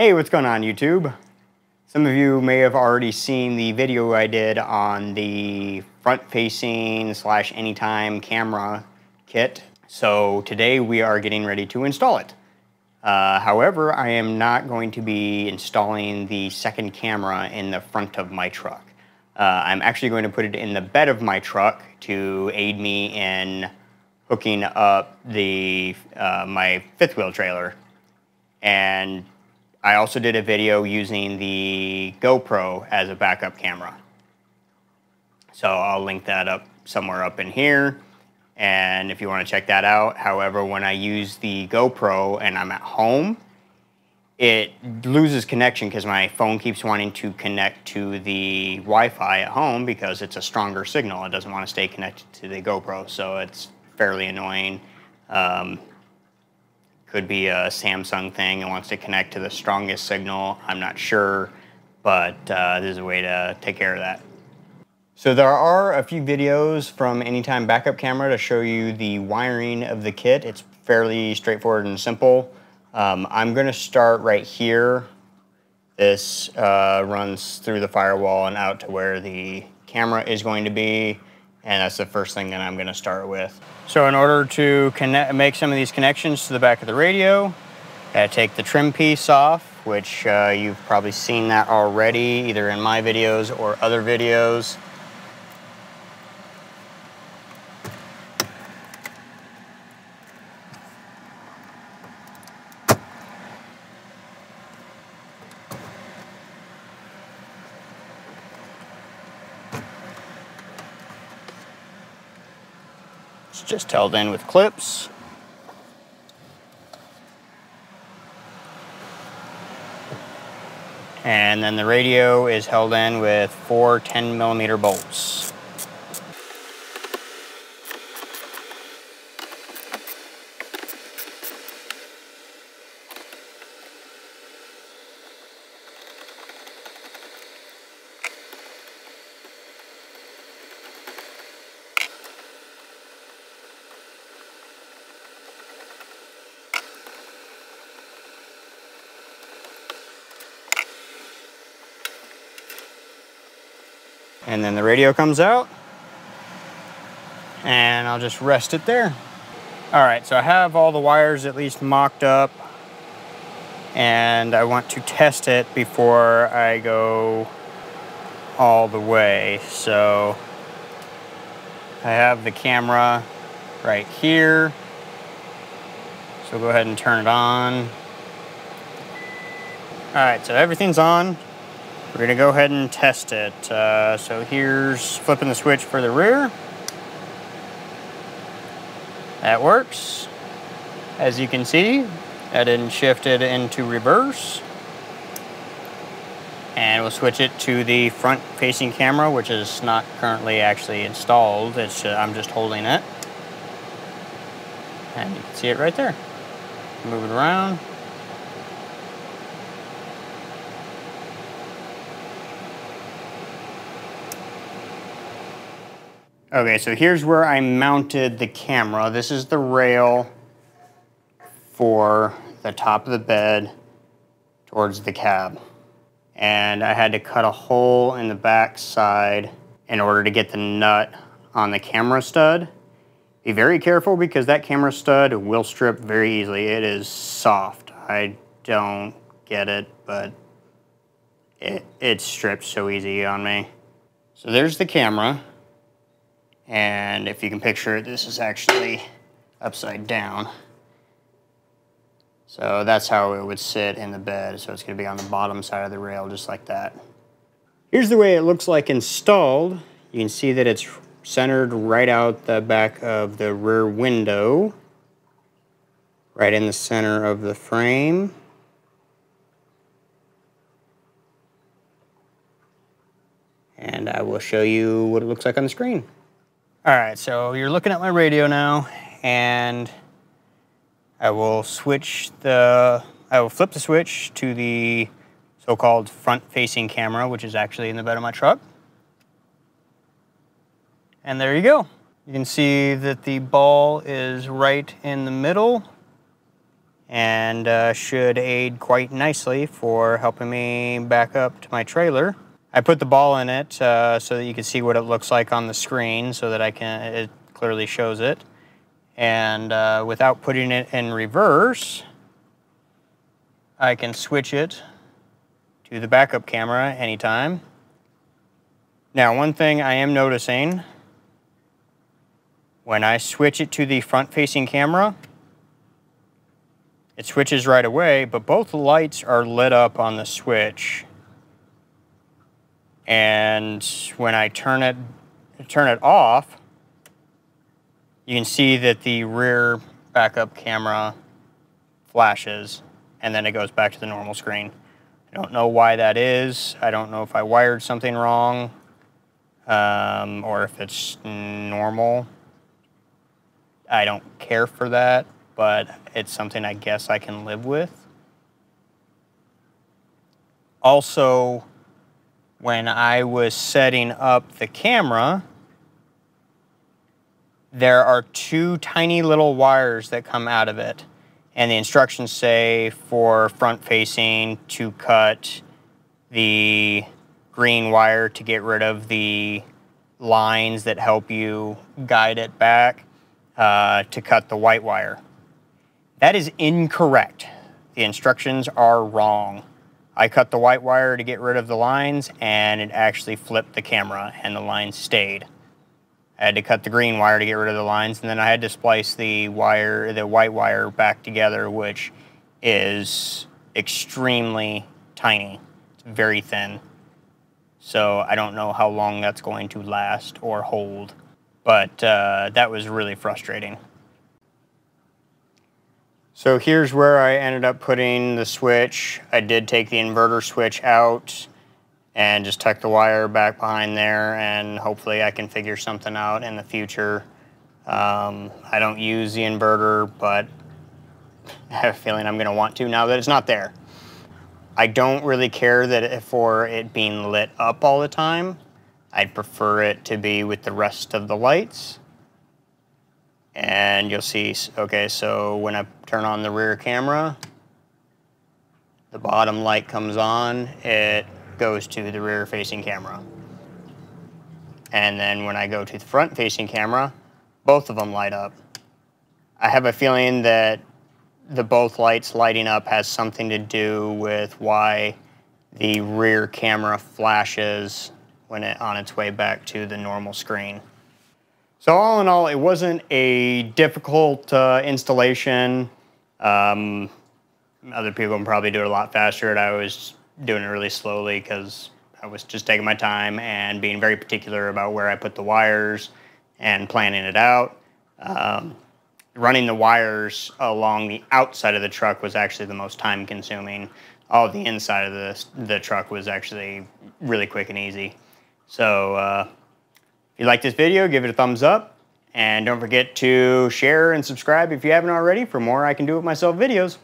Hey, what's going on YouTube? Some of you may have already seen the video I did on the front-facing / anytime camera kit. So today we are getting ready to install it. However, I am not going to be installing the second camera in the front of my truck. I'm actually going to put it in the bed of my truck to aid me in hooking up the my fifth wheel trailer. And I also did a video using the GoPro as a backup camera. So I'll link that up somewhere up in here. And if you want to check that out. However, when I use the GoPro and I'm at home, it loses connection because my phone keeps wanting to connect to the Wi-Fi at home because it's a stronger signal. It doesn't want to stay connected to the GoPro, so it's fairly annoying. Could be a Samsung thing. It wants to connect to the strongest signal. I'm not sure, but there's a way to take care of that. So there are a few videos from Anytime Backup Camera to show you the wiring of the kit. It's fairly straightforward and simple. I'm going to start right here. This runs through the firewall and out to where the camera is going to be. And that's the first thing that I'm going to start with. So in order to make some of these connections to the back of the radio, I take the trim piece off, which you've probably seen that already, either in my videos or other videos. It's just held in with clips. And then the radio is held in with 4 10mm bolts. And then the radio comes out, and I'll just rest it there. All right, so I have all the wires at least mocked up, and I want to test it before I go all the way. So I have the camera right here. So go ahead and turn it on. All right, so everything's on. We're gonna go ahead and test it. So here's flipping the switch for the rear. That works. As you can see, I didn't shift it into reverse. And we'll switch it to the front-facing camera, which is not currently actually installed. I'm just holding it. And you can see it right there. Move it around. Okay, so here's where I mounted the camera. This is the rail for the top of the bed towards the cab. And I had to cut a hole in the back side in order to get the nut on the camera stud. Be very careful because that camera stud will strip very easily. It is soft. I don't get it, but it strips so easy on me. So there's the camera. And if you can picture it, this is actually upside down. So that's how it would sit in the bed. So it's going to be on the bottom side of the rail, just like that. Here's the way it looks like installed. You can see that it's centered right out the back of the rear window, right in the center of the frame. And I will show you what it looks like on the screen. All right, so you're looking at my radio now, and I will flip the switch to the so-called front-facing camera, which is actually in the bed of my truck. And there you go. You can see that the ball is right in the middle, and should aid quite nicely for helping me back up to my trailer. I put the ball in it so that you can see what it looks like on the screen, so that it clearly shows it. And without putting it in reverse, I can switch it to the backup camera anytime. Now, one thing I am noticing, when I switch it to the front-facing camera, it switches right away, but both lights are lit up on the switch. And when I turn it off, you can see that the rear backup camera flashes, and then it goes back to the normal screen. I don't know why that is. I don't know if I wired something wrong, or if it's normal. I don't care for that, but it's something I guess I can live with. Also, when I was setting up the camera, there are two tiny little wires that come out of it. And the instructions say for front facing to cut the green wire to get rid of the lines that help you guide it back, to cut the white wire. That is incorrect. The instructions are wrong. I cut the white wire to get rid of the lines, and it actually flipped the camera, and the lines stayed. I had to cut the green wire to get rid of the lines, and then I had to splice the white wire back together, which is extremely tiny. It's very thin. So I don't know how long that's going to last or hold, but that was really frustrating. So here's where I ended up putting the switch. I did take the inverter switch out and just tuck the wire back behind there, and hopefully I can figure something out in the future. I don't use the inverter, but I have a feeling I'm going to want to now that it's not there. I don't really care for it being lit up all the time. I'd prefer it to be with the rest of the lights. And you'll see, okay, so when I turn on the rear camera, the bottom light comes on, it goes to the rear facing camera. And then when I go to the front facing camera, both of them light up. I have a feeling that the both lights lighting up has something to do with why the rear camera flashes when on its way back to the normal screen. So all in all, it wasn't a difficult installation. Other people can probably do it a lot faster, and I was doing it really slowly because I was just taking my time and being very particular about where I put the wires and planning it out. Running the wires along the outside of the truck was actually the most time consuming. All of the inside of the truck was actually really quick and easy. So if you like this video, give it a thumbs up, and don't forget to share and subscribe if you haven't already for more I Can Do It Myself videos.